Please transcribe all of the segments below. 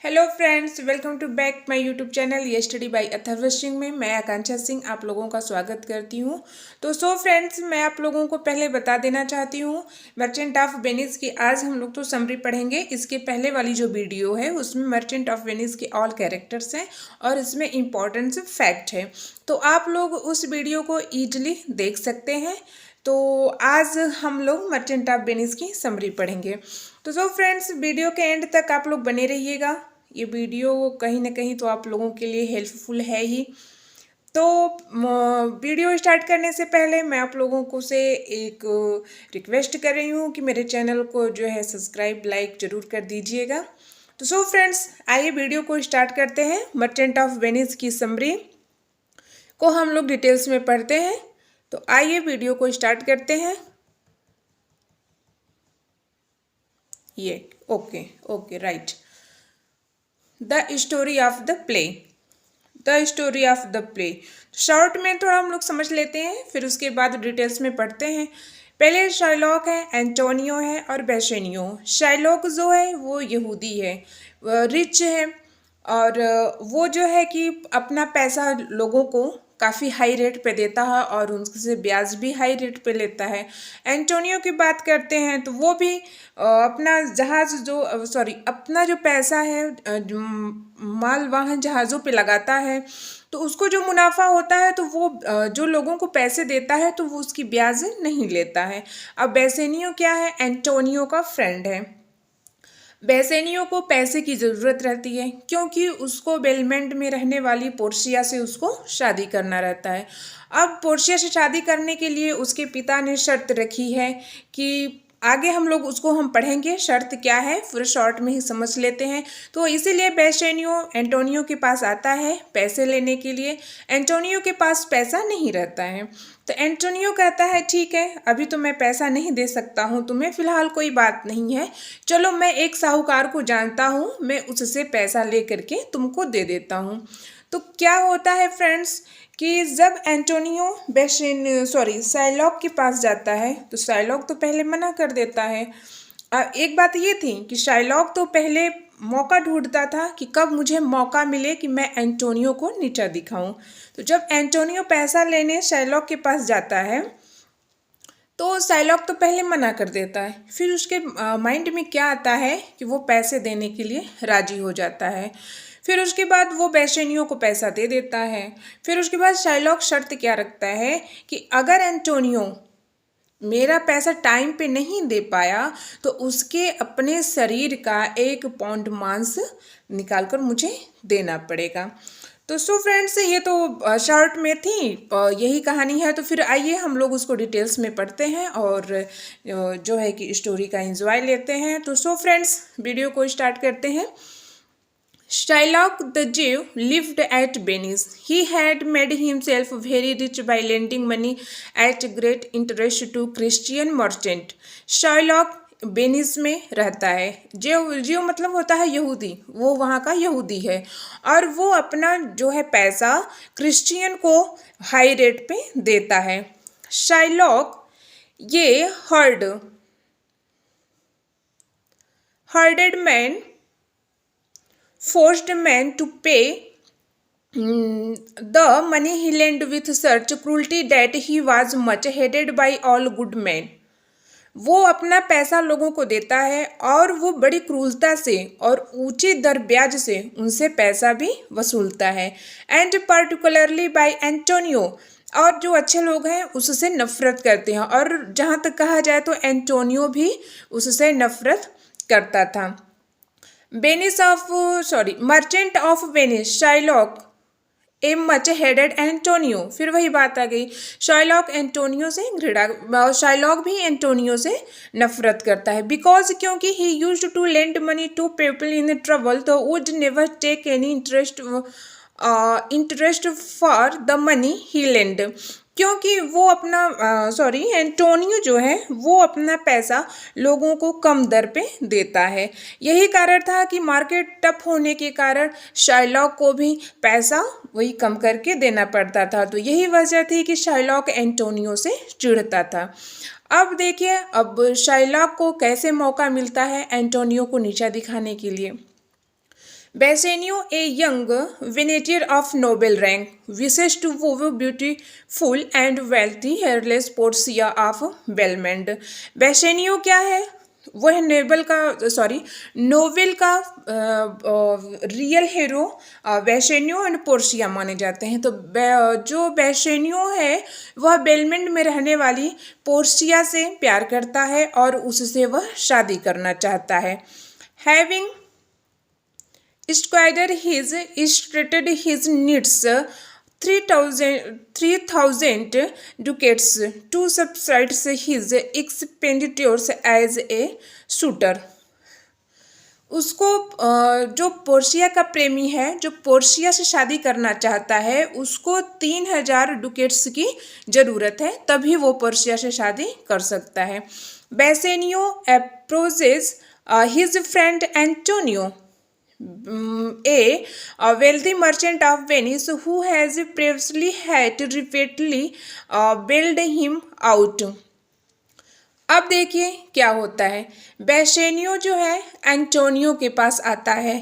Hello friends, welcome to back my YouTube channel ये study by Atharva Singh में मैं आकांक्षा सिंह आप लोगों का स्वागत करती हूं। तो फ्रेंड्स, मैं आप लोगों को पहले बता देना चाहती हूं मर्चेंट ऑफ वेनिस की आज हम लोग तो समरी पढ़ेंगे। इसके पहले वाली जो वीडियो है उसमें मर्चेंट ऑफ वेनिस के ऑल कैरेक्टर्स हैं और इसमें इम्पॉर्टेंट फैक्ट है, तो आप लोग उस वीडियो को ईजिली देख सकते हैं। तो आज हम लोग मर्चेंट ऑफ वेनिस की समरी पढ़ेंगे। तो फ्रेंड्स, वीडियो के एंड तक आप लोग बने रहिएगा। ये वीडियो कहीं ना कहीं तो आप लोगों के लिए हेल्पफुल है ही। तो वीडियो स्टार्ट करने से पहले मैं आप लोगों को से एक रिक्वेस्ट कर रही हूँ कि मेरे चैनल को जो है सब्सक्राइब लाइक ज़रूर कर दीजिएगा। तो फ्रेंड्स, आइए वीडियो को स्टार्ट करते हैं। मर्चेंट ऑफ वेनिस की समरी को हम लोग डिटेल्स में पढ़ते हैं। तो आइए वीडियो को स्टार्ट करते हैं। ये okay right. The story of the play. The story of the play short में थोड़ा हम लोग समझ लेते हैं, फिर उसके बाद डिटेल्स में पढ़ते हैं। पहले शाइलॉक है, एंटोनियो है और बेसेनियो। शाइलॉक जो है वो यहूदी है, रिच है और वो जो है कि अपना पैसा लोगों को काफ़ी हाई रेट पे देता है और उनसे ब्याज भी हाई रेट पे लेता है। एंटोनियो की बात करते हैं तो वो भी अपना जहाज़ जो अपना जो पैसा है माल वाहन जहाज़ों पे लगाता है, तो उसको जो मुनाफा होता है तो वो जो लोगों को पैसे देता है तो वो उसकी ब्याज नहीं लेता है। अब बेसेनियो क्या है? एंटोनियो का फ्रेंड है। बेसेनियो को पैसे की ज़रूरत रहती है क्योंकि उसको बेलमेंट में रहने वाली पोर्शिया से उसको शादी करना रहता है। अब पोर्शिया से शादी करने के लिए उसके पिता ने शर्त रखी है कि आगे हम पढ़ेंगे शर्त क्या है, पूरे शॉर्ट में ही समझ लेते हैं। तो इसीलिए बेसेनियो एंटोनियो के पास आता है पैसे लेने के लिए। एंटोनियो के पास पैसा नहीं रहता है, तो एंटोनियो कहता है ठीक है, अभी तो मैं पैसा नहीं दे सकता हूँ तुम्हें, फिलहाल कोई बात नहीं है, चलो मैं एक साहूकार को जानता हूँ, मैं उससे पैसा ले करके तुमको दे देता हूँ। तो क्या होता है फ्रेंड्स कि जब एंटोनियो शाइलॉक के पास जाता है तो शाइलॉक तो पहले मना कर देता है। एक बात ये थी कि शाइलॉक तो पहले मौका ढूंढता था कि कब मुझे मौका मिले कि मैं एंटोनियो को नीचा दिखाऊं। तो जब एंटोनियो पैसा लेने शाइलॉक के पास जाता है तो शाइलॉक तो पहले मना कर देता है, फिर उसके माइंड में क्या आता है कि वो पैसे देने के लिए राजी हो जाता है। फिर उसके बाद वो बेसेनियो को पैसा दे देता है। फिर उसके बाद शाइलॉक शर्त क्या रखता है कि अगर एंटोनियो मेरा पैसा टाइम पे नहीं दे पाया तो उसके अपने शरीर का 1 पाउंड मांस निकाल कर मुझे देना पड़ेगा। तो फ्रेंड्स, ये तो शॉर्ट में थी, यही कहानी है। तो फिर आइए हम लोग उसको डिटेल्स में पढ़ते हैं और जो है कि स्टोरी का एंजॉय लेते हैं। तो फ्रेंड्स, वीडियो को स्टार्ट करते हैं। Shylock the Jew lived at Venice. He had made himself very rich by lending money at great interest to Christian merchant. Shylock Venice में रहता है। जो मतलब होता है यहूदी, वो वहाँ का यहूदी है और वो अपना जो है पैसा क्रिश्चियन को हाई रेट पे देता है। शाइलॉक ये हर्डेड man forced man to pay the money he lent with such cruelty that he was much hated by all good men. वो अपना पैसा लोगों को देता है और वो बड़ी क्रूरता से और ऊंची दर ब्याज से उनसे पैसा भी वसूलता है। एंड पर्टिकुलरली बाय एंटोनियो, और जो अच्छे लोग हैं उससे नफरत करते हैं, और जहाँ तक कहा जाए तो एंटोनियो भी उससे नफरत करता था। Merchant of Venice Shylock a much headed Antonio. फिर वही बात आ गई, शाइलॉक एंटोनियो से घृणा, शाइलॉक भी एंटोनियो से नफरत करता है। बिकॉज क्योंकि he used to lend money to people in trouble तो would never take any interest for the money he lend. क्योंकि वो अपना एंटोनियो जो है वो अपना पैसा लोगों को कम दर पे देता है। यही कारण था कि मार्केट टफ होने के कारण शाइलॉक को भी पैसा वही कम करके देना पड़ता था। तो यही वजह थी कि शाइलॉक एंटोनियो से चिढ़ता था। अब देखिए, अब शाइलॉक को कैसे मौका मिलता है एंटोनियो को नीचा दिखाने के लिए। Bassanio, a young Venetian of noble rank, wishes to woo beautiful and wealthy hairless Portia of Belmond. Bassanio क्या है? वह नोवेल का real hero Bassanio and Portia माने जाते हैं। तो जो बेसेनियो है वह बेलमेंड में रहने वाली पोर्शिया से प्यार करता है और उससे वह शादी करना चाहता है। Having square his striated his needs 3,000 ducats to subsides his expenditures as a suitor. उसको जो पोर्शिया का प्रेमी है, जो पोर्शिया से शादी करना चाहता है, उसको 3,000 डुकेट्स की ज़रूरत है, तभी वो पोर्शिया से शादी कर सकता है। Bassanio approaches his friend Antonio, a wealthy merchant of Venice who has previously had repeatedly bailed him out. अब देखिए क्या होता है। बेसेनियो जो है एंटोनियो के पास आता है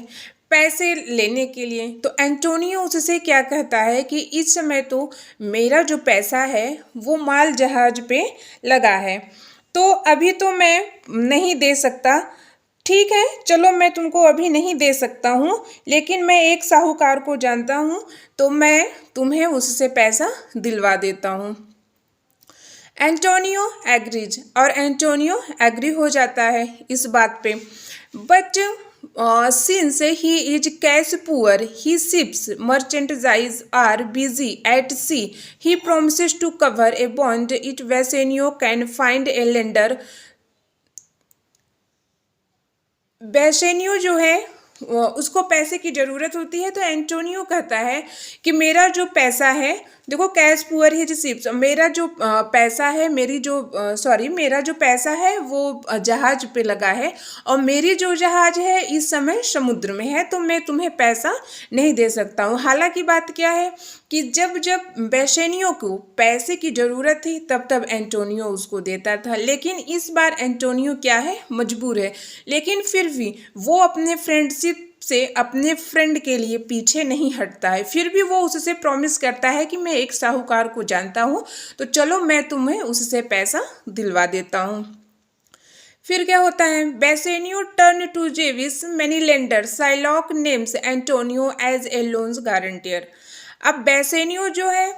पैसे लेने के लिए। तो एंटोनियो उससे क्या कहता है कि इस समय तो मेरा जो पैसा है वो माल जहाज पे लगा है, तो अभी तो मैं नहीं दे सकता। ठीक है, चलो मैं तुमको अभी नहीं दे सकता हूँ, लेकिन मैं एक साहूकार को जानता हूँ, तो मैं तुम्हें उससे पैसा दिलवा देता हूँ। एंटोनियो एग्रीज, और एंटोनियो एग्री हो जाता है इस बात पे। But since he is cash poor, he ships merchandise are busy at sea, he promises to cover a bond it Bassanio can find a lender. Bassanio जो है उसको पैसे की ज़रूरत होती है, तो एंटोनियो कहता है कि मेरा जो पैसा है, देखो कैश पुअर ही शिप्स, मेरा जो पैसा है, मेरा जो पैसा है वो जहाज पे लगा है और मेरी जो जहाज है इस समय समुद्र में है, तो मैं तुम्हें पैसा नहीं दे सकता हूँ। हालांकि बात क्या है कि जब जब बेसेनियो को पैसे की ज़रूरत थी तब तब एंटोनियो उसको देता था, लेकिन इस बार एंटोनियो क्या है, मजबूर है। लेकिन फिर भी वो अपने फ्रेंडशिप से अपने फ्रेंड के लिए पीछे नहीं हटता है। फिर भी वो उससे प्रॉमिस करता है कि मैं एक साहूकार को जानता हूँ, तो चलो मैं तुम्हें उससे पैसा दिलवा देता हूँ। फिर क्या होता है, Bassanio turn to Jewish money lender, Shylock names Antonio as a loans guarantor. अब बेसेनियो जो है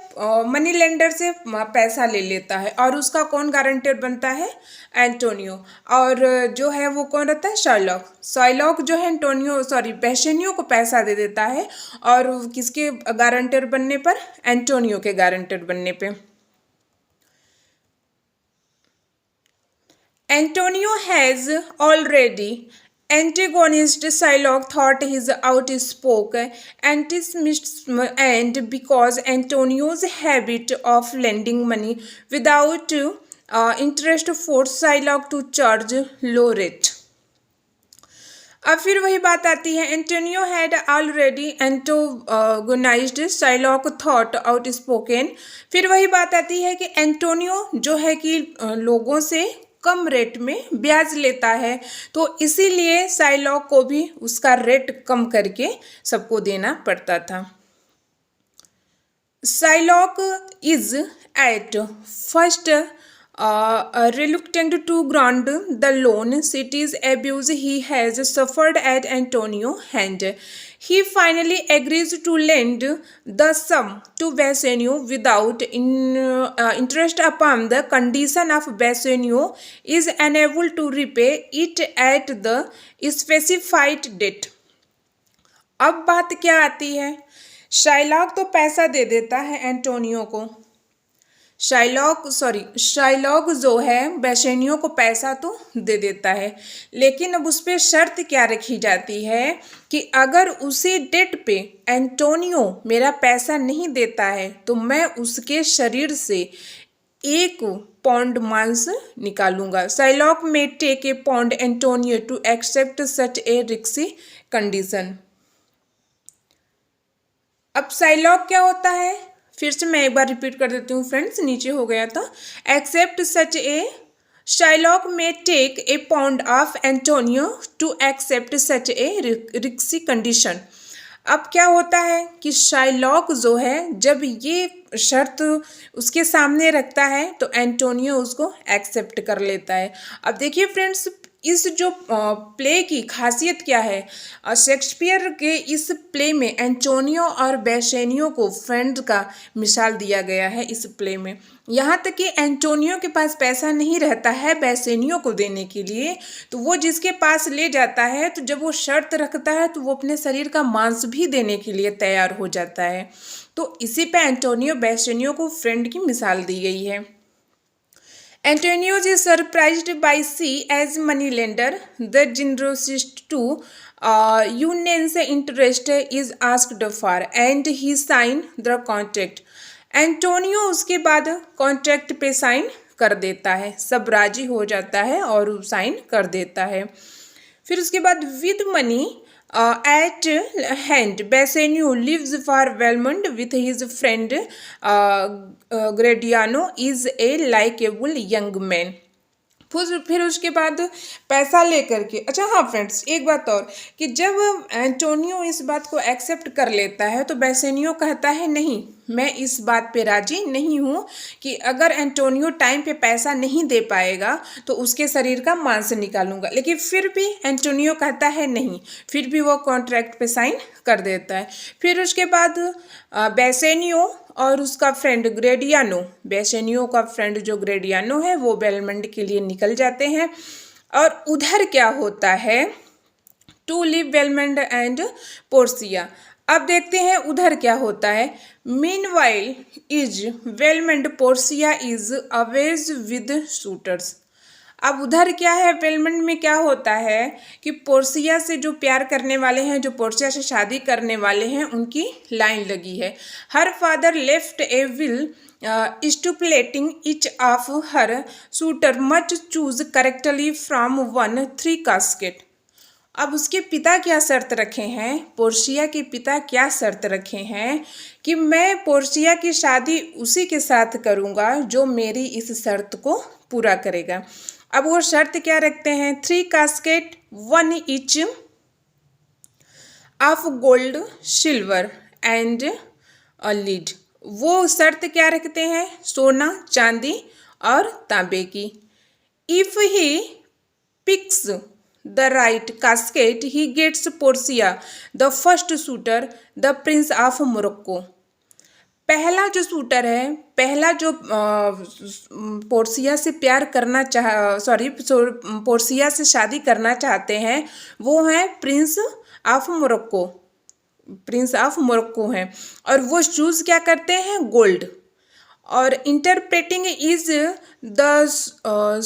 मनी लेंडर से पैसा ले लेता है और उसका कौन गारंटर बनता है, एंटोनियो। और जो है वो कौन रहता है, साइलॉक जो है बेसेनियो को पैसा दे देता है, और किसके गारंटर बनने पर, एंटोनियो के गारंटर बनने पे। Antonio has already antagonist Shylock thought his outspoken antimism, and because Antonio's habit of lending money without interest forced Shylock to charge low rate. अब फिर वही बात आती है, Antonio had already antagonized Shylock thought outspoken. फिर वही बात आती है कि एंटोनियो जो है कि लोगों से कम रेट में ब्याज लेता है, तो इसीलिए शाइलॉक को भी उसका रेट कम करके सबको देना पड़ता था। Shylock is at first reluctant to grant the loan, cities abuse he has suffered at Antonio's hand. He finally agrees to lend the sum to Bassanio without interest upon the condition of Bassanio is unable to repay it at the specified date. अब बात क्या आती है, Shylock तो पैसा दे देता है Antonio को, शाइलॉक जो है बेसेनियो को पैसा तो दे देता है, लेकिन अब उस पर शर्त क्या रखी जाती है कि अगर उसी डेट पे एंटोनियो मेरा पैसा नहीं देता है तो मैं उसके शरीर से 1 पाउंड मांस निकालूंगा। Shylock may take a pound Antonio to accept such a risky condition. अब शाइलॉक क्या होता है, फिर से मैं एक बार रिपीट कर देती हूँ फ्रेंड्स, नीचे हो गया था। Accept such A Shylock may take a pound of Antonio to accept such a risky condition. अब क्या होता है कि शाइलॉक जो है जब ये शर्त उसके सामने रखता है तो एंटोनियो उसको एक्सेप्ट कर लेता है। अब देखिए फ्रेंड्स, इस जो प्ले की खासियत क्या है, शेक्सपियर के इस प्ले में एंटोनियो और बेसेनियो को फ्रेंड का मिसाल दिया गया है इस प्ले में। यहाँ तक कि एंटोनियो के पास पैसा नहीं रहता है बेसेनियो को देने के लिए, तो वो जिसके पास ले जाता है तो जब वो शर्त रखता है तो वो अपने शरीर का मांस भी देने के लिए तैयार हो जाता है। तो इसी पे एंटोनियो बेसेनियो को फ्रेंड की मिसाल दी गई है। Antonio is surprised by C as moneylender. The generosity to union's interest is asked for and he signed the contract. Antonio उसके बाद कॉन्ट्रैक्ट पे साइन कर देता है, सब राजी हो जाता है और साइन कर देता है। फिर उसके बाद with money at hand, Bassanio lives for Valmont with his friend Gradiano is a likable young man. फिर उसके बाद पैसा लेकर के, अच्छा हाँ फ्रेंड्स, एक बात और कि जब एंटोनियो इस बात को एक्सेप्ट कर लेता है तो बेसेनियो कहता है नहीं, मैं इस बात पे राजी नहीं हूँ कि अगर एंटोनियो टाइम पे पैसा नहीं दे पाएगा तो उसके शरीर का मांस निकालूंगा। लेकिन फिर भी एंटोनियो कहता है नहीं, फिर भी वो कॉन्ट्रैक्ट पे साइन कर देता है। फिर उसके बाद बेसेनियो और उसका फ्रेंड ग्रेडियानो, बेसेनियो का फ्रेंड जो ग्रेडियानो है वो बेलमंड के लिए निकल जाते हैं। और उधर क्या होता है, to leave Belmont and Portia. अब देखते हैं उधर क्या होता है। Meanwhile is Belmont Portia is always with suitors. अब उधर क्या है, बेलमंड में क्या होता है कि पोर्सिया से जो प्यार करने वाले हैं, जो पोर्सिया से शादी करने वाले हैं, उनकी लाइन लगी है। Her father left a will stipulating each of her suitor much choose correctly from 1-3 casket. अब उसके पिता क्या शर्त रखे हैं, पोर्सिया के पिता क्या शर्त रखे हैं कि मैं पोर्सिया की शादी उसी के साथ करूँगा जो मेरी इस शर्त को पूरा करेगा। अब वो शर्त क्या रखते हैं, 3 casket 1 each of gold silver and lead. वो शर्त क्या रखते हैं, सोना चांदी और तांबे की। If he picks the right casket he gets Portia the first suitor the prince of Morocco. पहला जो शूटर है, पहला जो पोर्सिया से प्यार करना पोर्सिया से शादी करना चाहते हैं वो है prince of Morocco, prince of Morocco हैं। और वो चूज़ क्या करते हैं, गोल्ड। और interpreting is the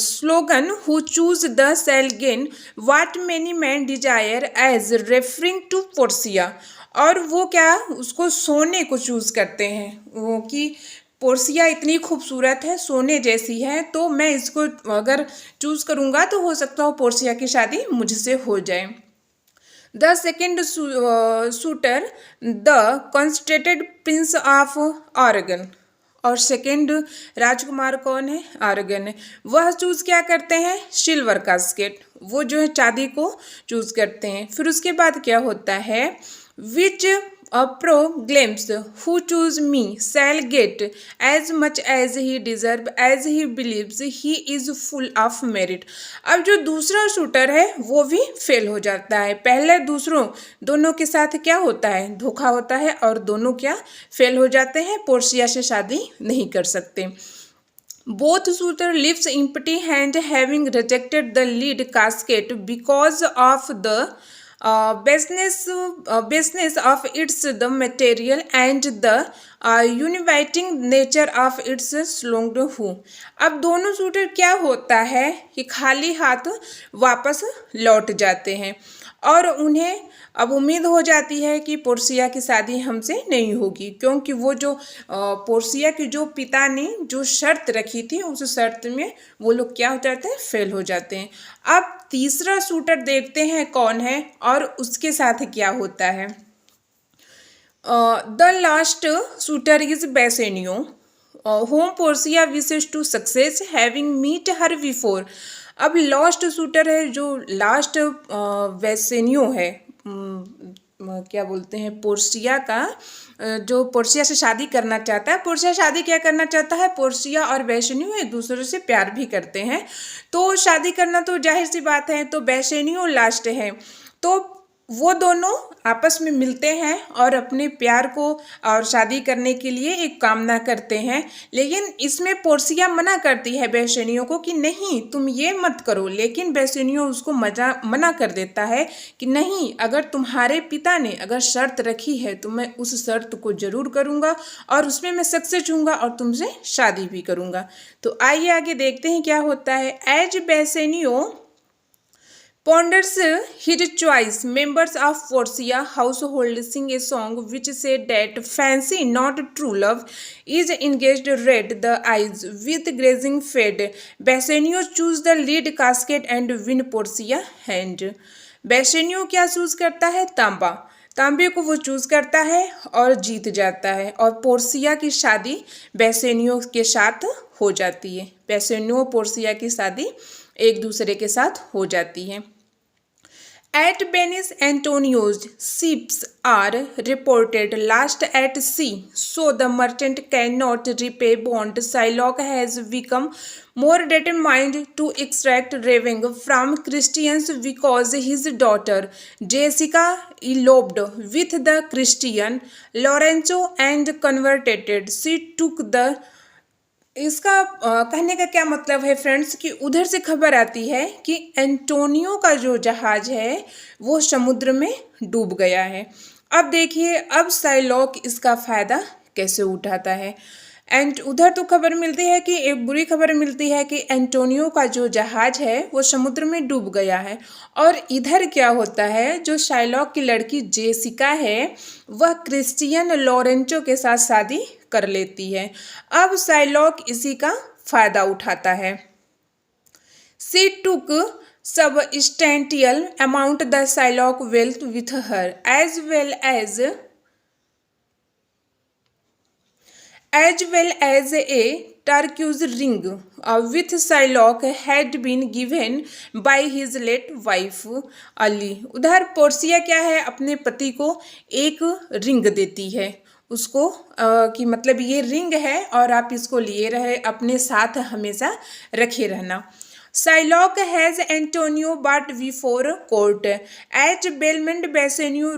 slogan who choose the shall gain what many man desire as referring to Portia. और वो क्या, उसको सोने को चूज़ करते हैं, वो कि पोर्सिया इतनी खूबसूरत है, सोने जैसी है, तो मैं इसको अगर चूज़ करूँगा तो हो सकता हो पोर्सिया की शादी मुझसे हो जाए। The second suitor the conceited prince of Aragon. और सेकेंड राजकुमार कौन है, ऑरेगन है। वह चूज़ क्या करते हैं, सिल्वर कास्केट, वो जो है चांदी को चूज़ करते हैं। फिर उसके बाद क्या होता है, विच proclaims who choose me shall get as much as he deserve as he believes he is full of merit। अब जो दूसरा शूटर है वो भी फेल हो जाता है। पहले दूसरों दोनों के साथ क्या होता है, धोखा होता है और दोनों क्या फेल हो जाते हैं, पोर्सिया से शादी नहीं कर सकते। Both shooter lives empty hand having rejected the lead casket because of the baseness of its the material and the uniting nature of its slonged who। अब दोनों शूटर क्या होता है कि खाली हाथ वापस लौट जाते हैं और उन्हें अब उम्मीद हो जाती है कि पोर्सिया की शादी हमसे नहीं होगी, क्योंकि वो जो पोर्सिया के जो पिता ने जो शर्त रखी थी उस शर्त में वो लोग क्या हो जाते हैं, फेल हो जाते हैं। अब तीसरा शूटर देखते हैं कौन है और उसके साथ क्या होता है। The last shooter is Bassanio. whom Portia wishes to success, having meet her before. अब लॉस्ट शूटर है जो लास्ट वेसेनियो है, क्या बोलते हैं, पोर्सिया का, जो पोर्सिया से शादी करना चाहता है। पोर्सिया शादी क्या करना चाहता है, पोर्सिया और बेसेनियो एक दूसरे से प्यार भी करते हैं, तो शादी करना तो जाहिर सी बात है। तो बेसेनियो लास्ट है, तो वो दोनों आपस में मिलते हैं और अपने प्यार को और शादी करने के लिए एक कामना करते हैं। लेकिन इसमें पोर्सिया मना करती है बेसेनियो को कि नहीं तुम ये मत करो, लेकिन बेसेनियो उसको मना कर देता है कि नहीं, अगर तुम्हारे पिता ने अगर शर्त रखी है तो मैं उस शर्त को ज़रूर करूँगा और उसमें मैं सक्सेस हूँगा और तुमसे शादी भी करूँगा। तो आइए आगे देखते हैं क्या होता है। As Bassanio ponders his choice, members of Portia household sing a song which said that fancy not true love is engaged red the eyes with grazing fade. Bassanio choose the lead casket and win Portia hand. Bassanio क्या choose करता है, तांबा, तांबे को वो choose करता है और जीत जाता है, और पोर्सिया की शादी बेसेनियो के साथ हो जाती है। बेसेनियो पोर्सिया की शादी एक दूसरे के साथ हो जाती है। At Venice, Antonio's ships are reported lost at sea, so the merchant cannot repay bond. Shylock has become more determined to extract revenue from Christians because his daughter Jessica eloped with the Christian Lorenzo and converted. She took the इसका कहने का क्या मतलब है friends कि उधर से खबर आती है कि एंटोनियो का जो जहाज है वो समुद्र में डूब गया है। अब देखिए, अब शाइलॉक इसका फ़ायदा कैसे उठाता है। एंड उधर तो खबर मिलती है कि एक बुरी खबर मिलती है कि एंटोनियो का जो जहाज है वो समुद्र में डूब गया है, और इधर क्या होता है, जो शाइलॉक की लड़की जेसिका है वह क्रिस्टियन लॉरेंचो के साथ शादी कर लेती है। अब शाइलॉक इसी का फायदा उठाता है। सी टुक substantial amount the Shylock wealth with her, as well as a turquoise ring with Shylock had been given by his late wife Ali. उधर पोर्सिया क्या है, अपने पति को एक रिंग देती है उसको, कि मतलब ये रिंग है और आप इसको लिए रहे, अपने साथ हमेशा रखे रहना। Shylock has Antonio but before court. At Belmont, Bassanio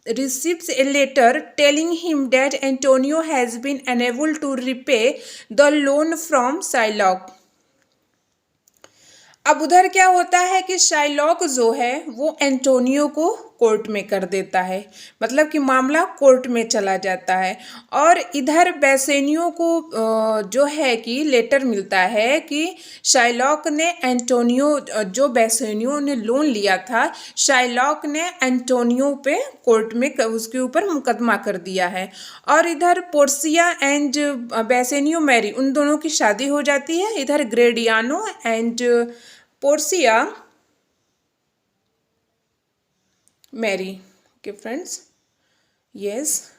receives a letter telling him that Antonio has been unable to repay the loan from Shylock. अब उधर क्या होता है कि शाइलॉक जो है वो एंटोनियो को कोर्ट में कर देता है, मतलब कि मामला कोर्ट में चला जाता है। और इधर बेसेनियो को जो है कि लेटर मिलता है कि शाइलॉक ने एंटोनियो, जो बेसेनियो ने लोन लिया था, शाइलॉक ने एंटोनियो पे कोर्ट में उसके ऊपर मुकदमा कर दिया है। और इधर पोर्सिया एंड बेसेनियो मैरी, उन दोनों की शादी हो जाती है। इधर Gratiano and Portia marry. Okay friends, yes.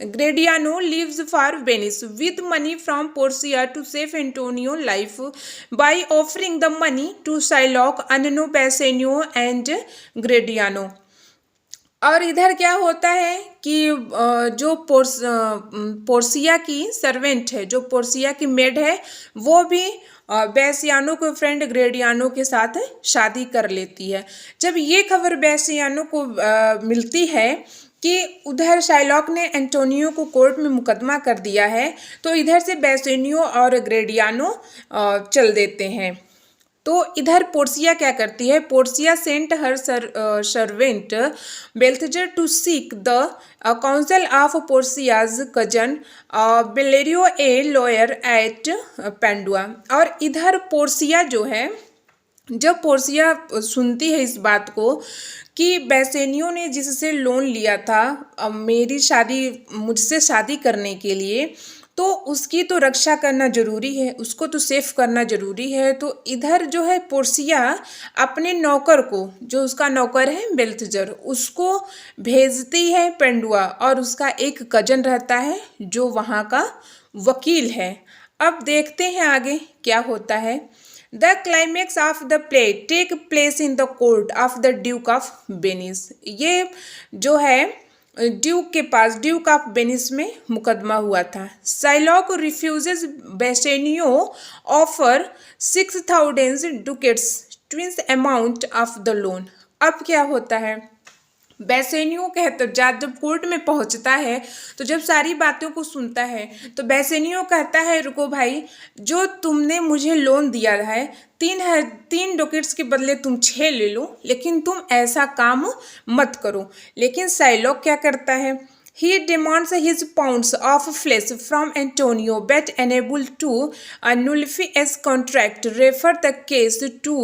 Gradiano leaves for Venice with money from Portia to save Antonio life by offering the money to Shylock, Annino, Bassanio and Gradiano. और इधर क्या होता है कि जो पोर्सिया की सर्वेंट है, जो पोर्सिया की मेड है, वो भी बेसियानो के फ्रेंड ग्रेडियानो के साथ शादी कर लेती है। जब ये खबर बेसियानो को मिलती है कि उधर शाइलॉक ने एंटोनियो को कोर्ट में मुकदमा कर दिया है, तो इधर से बेसेनियो और ग्रेडियानो चल देते हैं। तो इधर पोर्सिया क्या करती है, Portia sent her servant Balthazar to seek the counsel of Portia's cousin Bellario a lawyer at Padua. और इधर पोर्सिया जो है, जब पोर्सिया सुनती है इस बात को कि बेसेनियो ने जिससे लोन लिया था मेरी शादी, मुझसे शादी करने के लिए, तो उसकी तो रक्षा करना ज़रूरी है, उसको तो सेफ करना ज़रूरी है। तो इधर जो है पोर्सिया अपने नौकर को, जो उसका नौकर है बेल्थजर, उसको भेजती है पेंडुआ, और उसका एक कजन रहता है जो वहाँ का वकील है। अब देखते हैं आगे क्या होता है। The climax of the play take place in the court of the duke of Venice. ये जो है ड्यूक के पास, ड्यूक ऑफ वेनिस में मुकदमा हुआ था। Shylock refuses Bassanio offer 6,000 ducats, twice amount of the loan. अब क्या होता है, बेसेनियो कहता, जब कोर्ट में पहुंचता है तो जब सारी बातों को सुनता है तो बेसेनियो कहता है, रुको भाई, जो तुमने मुझे लोन दिया है 3 डुकेट्स के बदले तुम 6 ले लो, लेकिन तुम ऐसा काम मत करो। लेकिन साइलॉक क्या करता है, he demands his pounds of flesh from Antonio, but unable to nullify his contract, refer the case to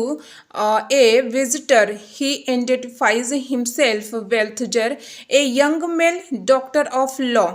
a visitor. He identifies himself Weltger, a young male doctor of law.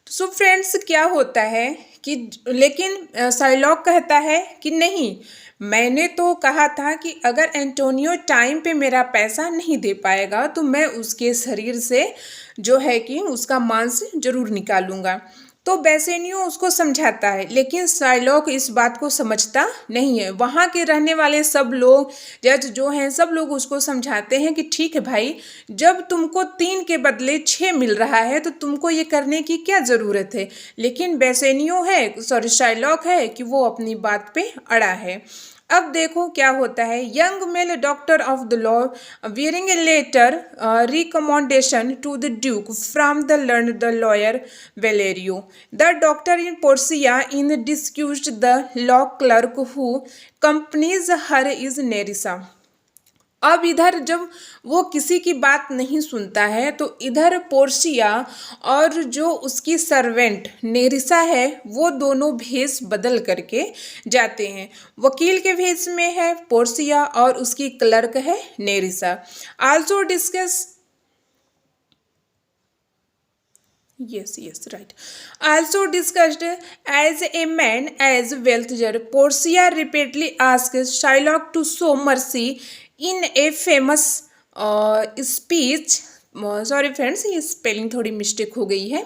So friends क्या होता है कि लेकिन Psylocke कहता है कि नहीं, मैंने तो कहा था कि अगर एंटोनियो टाइम पे मेरा पैसा नहीं दे पाएगा तो मैं उसके शरीर से जो है कि उसका मांस जरूर निकालूंगा। तो बेसेनियो उसको समझाता है, लेकिन साइलॉक इस बात को समझता नहीं है। वहाँ के रहने वाले सब लोग, जज जो हैं, सब लोग उसको समझाते हैं कि ठीक है भाई, जब तुमको 3 के बदले 6 मिल रहा है तो तुमको ये करने की क्या ज़रूरत है। लेकिन बेसेनियो है, सॉरी साइलॉक है कि वो अपनी बात पे अड़ा है। अब देखो क्या होता है। Young male doctor of the law wearing a letter recommendation to the duke from the learn the lawyer Bellario, the doctor in Portia in disguise the law clerk who companies her is Nerissa. अब इधर जब वो किसी की बात नहीं सुनता है तो इधर पोर्सिया और जो उसकी सर्वेंट नेरिसा है वो दोनों भेष बदल करके जाते हैं। वकील के भेष में है पोर्सिया और उसकी क्लर्क है नेरिसा। Also discuss yes right, also discussed as a man as Weltger. Portia repeatedly asks Shylock to show mercy in a famous speech, sorry friends ये स्पेलिंग थोड़ी मिस्टेक हो गई है,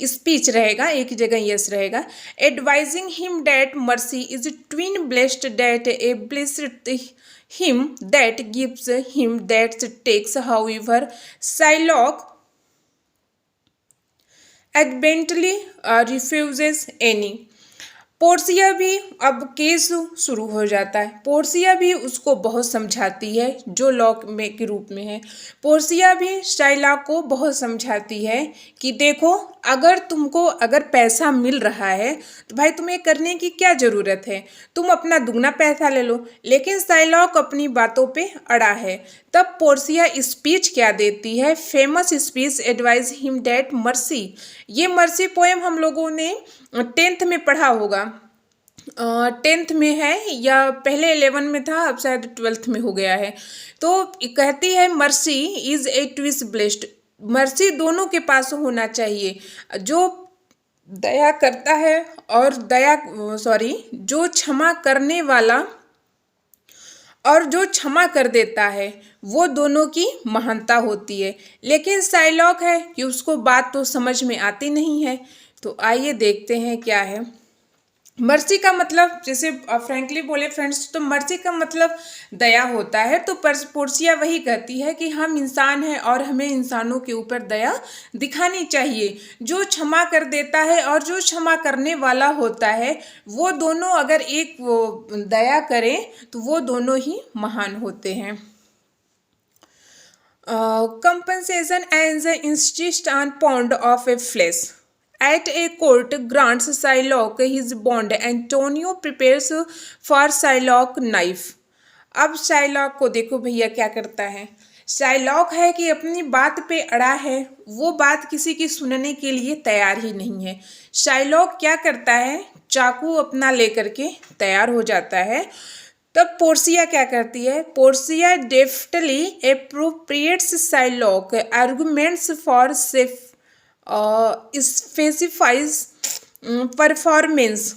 स्पीच रहेगा, एक जगह यस रहेगा। Advising him that mercy is twin blessed that a blessed him that gives him that takes. However Shylock adamantly refuses any। Portia भी अब केस शुरू हो जाता है। पोर्सिया भी उसको बहुत समझाती है, जो लॉ में के रूप में है। पोर्सिया भी शाइलॉक को बहुत समझाती है कि देखो, अगर तुमको अगर पैसा मिल रहा है तो भाई तुम्हें करने की क्या ज़रूरत है, तुम अपना दुगना पैसा ले लो। लेकिन शाइलॉक अपनी बातों पे अड़ा है। तब पोर्सिया स्पीच क्या देती है, famous speech advise him that mercy. ये मर्सी पोएम हम लोगों ने 10th में पढ़ा होगा, 10th में है या पहले 11 में था, अब शायद 12th में हो गया है। तो कहती है mercy is a twice blessed, mercy दोनों के पास होना चाहिए, जो दया करता है और जो क्षमा करने वाला और जो क्षमा कर देता है वो दोनों की महानता होती है। लेकिन शाइलॉक है कि उसको बात तो समझ में आती नहीं है। तो आइए देखते हैं क्या है। मर्सी का मतलब, जैसे फ्रैंकली बोले फ्रेंड्स, तो मर्सी का मतलब दया होता है। तो पोर्सिया वही कहती है कि हम इंसान हैं और हमें इंसानों के ऊपर दया दिखानी चाहिए। जो क्षमा कर देता है और जो क्षमा करने वाला होता है, वो दोनों अगर एक दया करें तो वो दोनों ही महान होते हैं। Compensation as insist on pound of a flesh at a court grants Shylock his bond. Antonio prepares for Shylock knife। अब शाइलॉक को देखो भैया क्या करता है। शाइलॉक है कि अपनी बात पे अड़ा है, वो बात किसी की सुनने के लिए तैयार ही नहीं है। शाइलॉक क्या करता है, चाकू अपना लेकर के तैयार हो जाता है। तब पोर्सिया क्या करती है, Portia deftly appropriates Shylock arguments for safe specifies performance.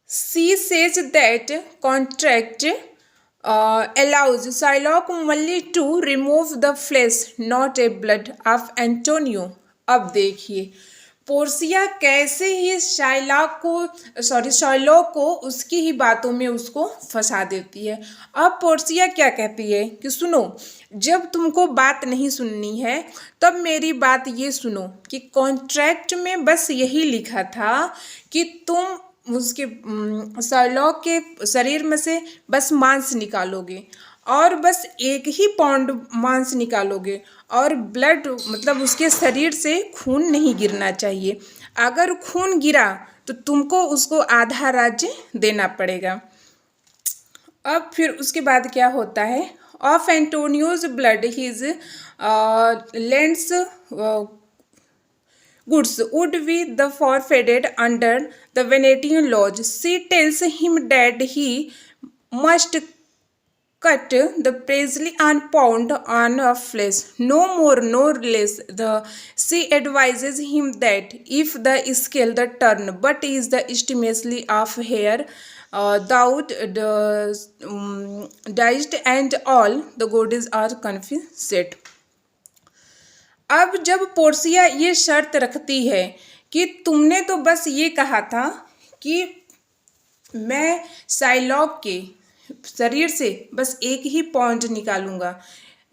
She says that contract allows Shylock only to remove the flesh, not a blood of Antonio. अब देखिए पोर्सिया कैसे ही शाइलॉक को उसकी ही बातों में उसको फंसा देती है। अब पोर्सिया क्या कहती है कि सुनो, जब तुमको बात नहीं सुननी है तब मेरी बात ये सुनो कि कॉन्ट्रैक्ट में बस यही लिखा था कि तुम उसके शाइलॉक के शरीर में से बस मांस निकालोगे और बस 1 ही पाउंड मांस निकालोगे और ब्लड मतलब उसके शरीर से खून नहीं गिरना चाहिए। अगर खून गिरा तो तुमको उसको आधा राज्य देना पड़ेगा। अब फिर उसके बाद क्या होता है, of Antonio's blood his lands goods would be the forfeited under the Venetian laws. She tells him that he must cut the Presley and pound on of flesh, no more nor less. She advises him that if the scale the turn, but is the estimately of hair without the diced and all the gods are confessed. अब जब Portia ये शर्त रखती है कि तुमने तो बस ये कहा था कि मैं शाइलॉक के शरीर से बस 1 ही पाउंड निकालूंगा,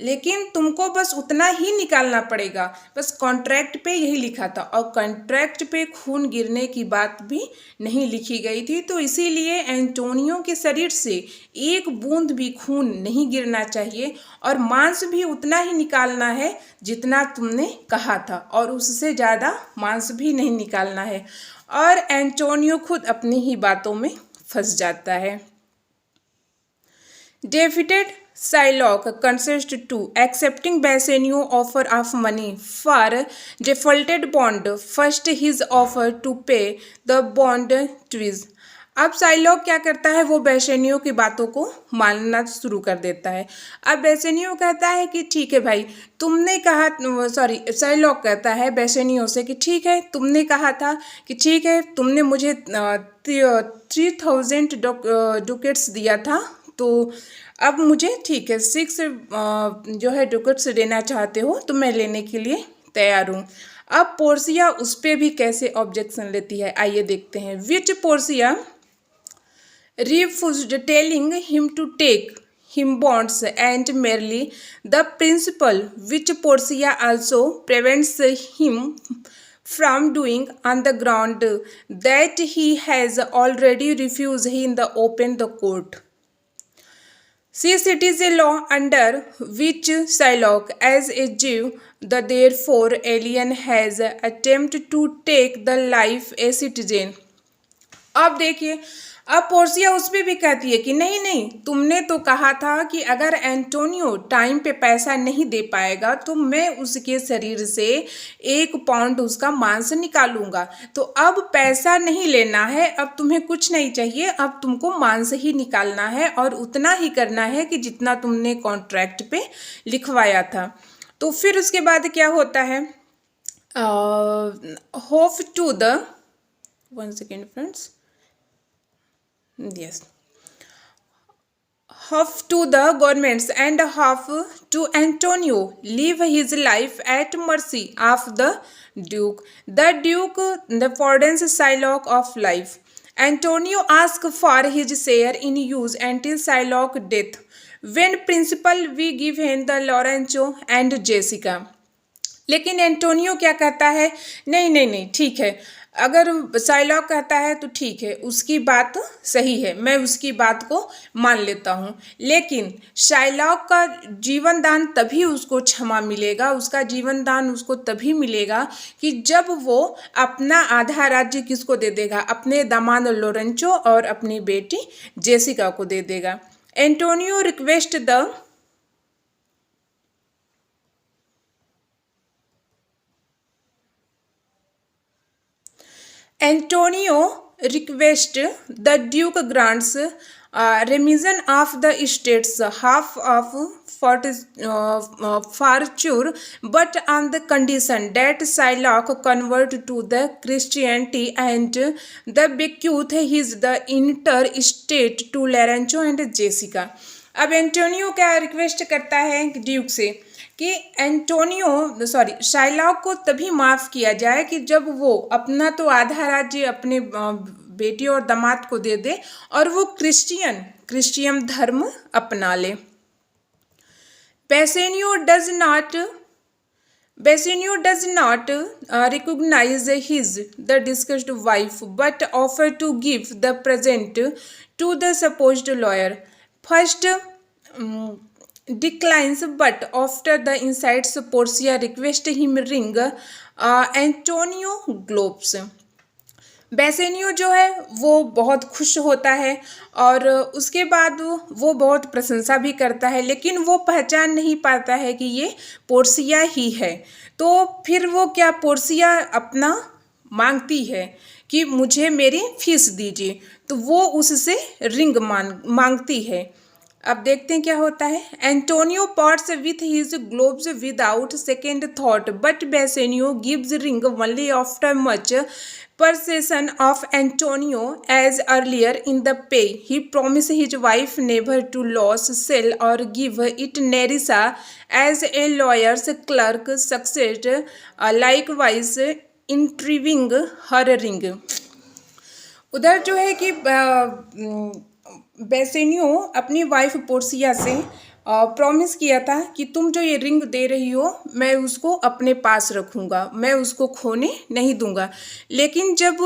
लेकिन तुमको बस उतना ही निकालना पड़ेगा, बस कॉन्ट्रैक्ट पे यही लिखा था और कॉन्ट्रैक्ट पे खून गिरने की बात भी नहीं लिखी गई थी, तो इसीलिए एंटोनियो के शरीर से 1 बूंद भी खून नहीं गिरना चाहिए और मांस भी उतना ही निकालना है जितना तुमने कहा था और उससे ज़्यादा मांस भी नहीं निकालना है। और एंटोनियो खुद अपनी ही बातों में फंस जाता है। Defeated Shylock consents to accepting Bassanio's offer of money for defaulted bond. First, his offer to pay the bond twice. अब शाइलॉक क्या करता है, वो बेसेनियो की बातों को मानना शुरू कर देता है। अब बेसेनियो कहता है कि ठीक है भाई, तुमने कहा, शाइलॉक कहता है बेसेनियो से कि ठीक है, तुमने कहा था कि ठीक है, तुमने मुझे 3000 डुकेट्स दिया था, तो अब मुझे ठीक है 6 जो है डुकेट्स देना चाहते हो तो मैं लेने के लिए तैयार हूँ। अब पोर्सिया उस पर भी कैसे ऑब्जेक्शन लेती है, आइए देखते हैं। विच Portia refused, telling him to take him bonds and merely the principle which Portia also prevents him from doing on the ground that he has already refused in the open the court. Since it is a law under which Shylock, as a Jew, the therefore alien, has attempted to take the life a citizen. अब देखिए, अब Portia उस पर भी कहती है कि नहीं नहीं, तुमने तो कहा था कि अगर एंटोनियो टाइम पे पैसा नहीं दे पाएगा तो मैं उसके शरीर से 1 पाउंड उसका मांस निकालूंगा, तो अब पैसा नहीं लेना है, अब तुम्हें कुछ नहीं चाहिए, अब तुमको मांस ही निकालना है और उतना ही करना है कि जितना तुमने कॉन्ट्रैक्ट पे लिखवाया था। तो फिर उसके बाद क्या होता है, half to the 1 second friends, yes, half to the governments and half to Antonio, leave his life at mercy of the Duke. The Duke pardons Shylock of life. Antonio asks for his share in use until Shylock's death, when principal we give him the Lorenzo and Jessica. लेकिन Antonio क्या कहता है, नहीं नहीं नहीं, ठीक है, अगर शाइलॉक कहता है तो ठीक है, उसकी बात सही है, मैं उसकी बात को मान लेता हूँ, लेकिन शाइलॉक का जीवन दान तभी उसको क्षमा मिलेगा, उसका जीवन दान उसको तभी मिलेगा कि जब वो अपना आधा राज्य किसको दे देगा, अपने दामाद लोरेंचो और अपनी बेटी जेसिका को दे देगा। Antonio request the Antonio requests the Duke grants remission of the states half of fortune, but on the condition that Shylock convert to the Christianity and the bequeath his the interstate to Lorenzo and Jessica. अब Antonio क्या request करता है Duke से कि Shylock को तभी माफ़ किया जाए कि जब वो अपना तो आधा राज्य अपने बेटी और दामाद को दे दे और वो क्रिश्चियन धर्म अपना ले. Bassanio does not recognize the discussed wife, but offer to give the present to the supposed lawyer. First declines, but after the insights Portia requests him ring Antonio globes. Bassanio जो है वो बहुत खुश होता है और उसके बाद वो बहुत प्रशंसा भी करता है, लेकिन वो पहचान नहीं पाता है कि ये पोर्सिया ही है. तो फिर वो क्या पोर्सिया अपना मांगती है कि मुझे मेरी फीस दीजिए, तो वो उससे रिंग मांगती है. अब देखते हैं क्या होता है. Antonio parts with his gloves without second thought, but Bassanio gives ring only after much persuasion of Antonio. As earlier in the play, he promised his wife never to lose, sell or give it Nerissa as a lawyer's clerk, succeed likewise intriguing her ring. उधर जो है कि Bassanio अपनी wife Portia से promise किया था कि तुम जो ये रिंग दे रही हो मैं उसको अपने पास रखूँगा, मैं उसको खोने नहीं दूंगा. लेकिन जब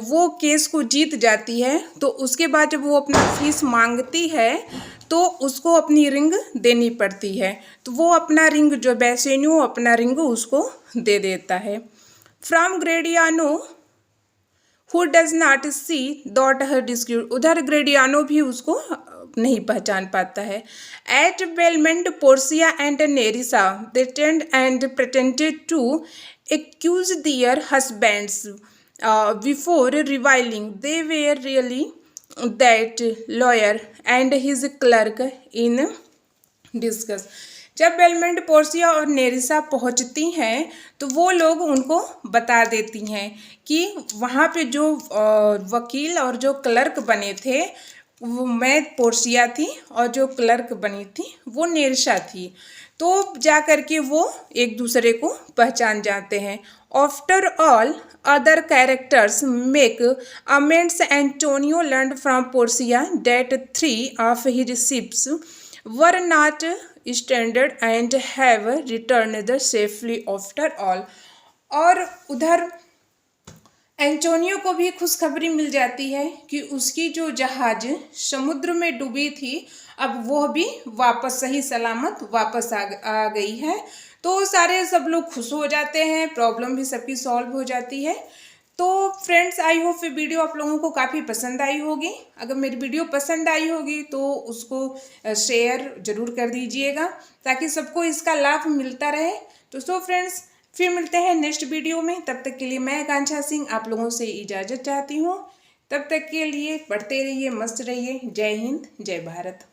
वो केस को जीत जाती है तो उसके बाद जब वो अपना फीस मांगती है तो उसको अपनी रिंग देनी पड़ती है. तो वो अपना रिंग जो बेसेनियो अपना रिंग उसको दे देता है. From Gratiano who does not see dot her dispute. उधर ग्रेडियानो भी उसको नहीं पहचान पाता है. At Belmont, Portia and Nerissa threatened and pretended to accuse their husbands before revealing they were really that lawyer and his clerk in discuss. जब bailment Portia और नेरिसा पहुंचती हैं तो वो लोग उनको बता देती हैं कि वहाँ पे जो वकील और जो क्लर्क बने थे वो मैं पोर्सिया थी और जो क्लर्क बनी थी वो नेरिसा थी. तो जा कर के वो एक दूसरे को पहचान जाते हैं. After all other characters make amends. Antonio learn from Portia that 3 of his ships were not standard and have return safely after all. और उधर एंटोनियो को भी खुशखबरी मिल जाती है कि उसकी जो जहाज समुद्र में डूबी थी अब वो भी वापस सही सलामत वापस आ गई है. तो सब लोग खुश हो जाते हैं, प्रॉब्लम भी सबकी सॉल्व हो जाती है. तो फ्रेंड्स आई होप ये वीडियो आप लोगों को काफ़ी पसंद आई होगी. अगर मेरी वीडियो पसंद आई होगी तो उसको शेयर ज़रूर कर दीजिएगा ताकि सबको इसका लाभ मिलता रहे. तो फ्रेंड्स फिर मिलते हैं नेक्स्ट वीडियो में. तब तक के लिए मैं आकांक्षा सिंह आप लोगों से इजाज़त चाहती हूँ. तब तक के लिए पढ़ते रहिए, मस्त रहिए. जय हिंद, जय भारत.